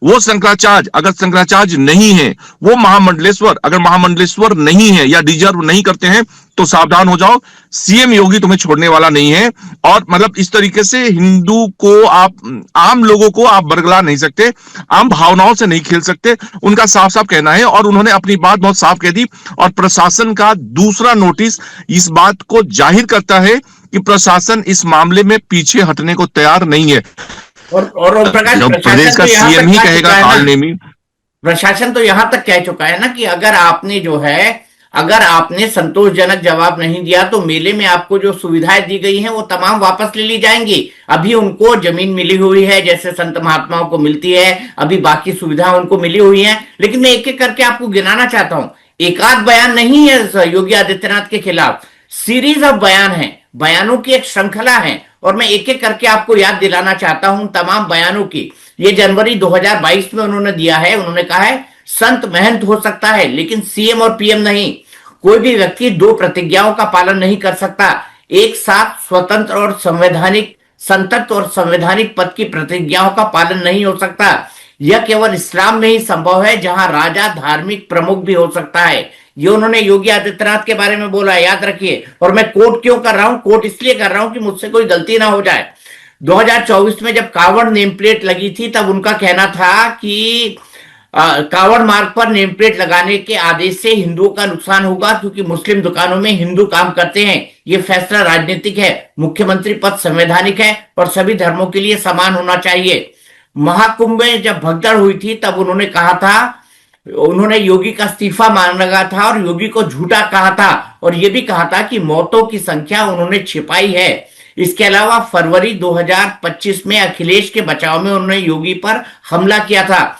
वो शंकराचार्य अगर शंकराचार्य नहीं है, वो महामंडलेश्वर अगर महामंडलेश्वर नहीं है या डिजर्व नहीं करते हैं, तो सावधान हो जाओ, सीएम योगी तुम्हें छोड़ने वाला नहीं है। और मतलब इस तरीके से हिंदू को आप, आम लोगों को आप बरगला नहीं सकते, आम भावनाओं से नहीं खेल सकते। उनका साफ साफ कहना है और उन्होंने अपनी बात बहुत साफ कह दी। और प्रशासन का दूसरा नोटिस इस बात को जाहिर करता है कि प्रशासन इस मामले में पीछे हटने को तैयार नहीं है। और प्रकाश, जब प्रदेश प्रशासन का तो यहाँ सीएम तक ही कह कहेगा चुका है काल ना, नेमी। प्रशासन तो यहां तक कह चुका है ना कि अगर आपने जो है, अगर आपने संतोषजनक जवाब नहीं दिया तो मेले में आपको जो सुविधाएं दी गई हैं वो तमाम वापस ले ली जाएंगी। अभी उनको जमीन मिली हुई है जैसे संत महात्माओं को मिलती है, अभी बाकी सुविधाएं उनको मिली हुई हैं। लेकिन मैं एक एक करके आपको गिनाना चाहता हूं, एक आध बयान नहीं है योगी आदित्यनाथ के खिलाफ, सीरीज ऑफ बयान है, बयानों की एक श्रृंखला है। और मैं एक एक करके आपको याद दिलाना चाहता हूं तमाम बयानों की। ये जनवरी 2022 में उन्होंने दिया है, उन्होंने कहा है संत महंत हो सकता है लेकिन सीएम और पीएम नहीं। कोई भी व्यक्ति दो प्रतिज्ञाओं का पालन नहीं कर सकता, एक साथ स्वतंत्र और संवैधानिक, संतत्व और संवैधानिक पद की प्रतिज्ञाओं का पालन नहीं हो सकता। यह केवल इस्लाम में ही संभव है जहां राजा धार्मिक प्रमुख भी हो सकता है। ये उन्होंने योगी आदित्यनाथ के बारे में बोला, याद रखिए। और मैं कोट क्यों कर रहा हूं, कोट इसलिए कर रहा हूं कि मुझसे कोई गलती ना हो जाए। 2024 में जब कावड़ नेम प्लेट लगी थी तब उनका कहना था कि कावड़ मार्ग पर नेम प्लेट लगाने के आदेश से हिंदुओं का नुकसान होगा क्योंकि मुस्लिम दुकानों में हिंदू काम करते हैं। ये फैसला राजनीतिक है, मुख्यमंत्री पद संवैधानिक है और सभी धर्मों के लिए समान होना चाहिए। महाकुंभ में जब भगदड़ हुई थी तब उन्होंने कहा था, उन्होंने योगी का इस्तीफा मांगा था और योगी को झूठा कहा था और यह भी कहा था कि मौतों की संख्या उन्होंने छिपाई है। इसके अलावा फरवरी 2025 में अखिलेश के बचाव में उन्होंने योगी पर हमला किया था।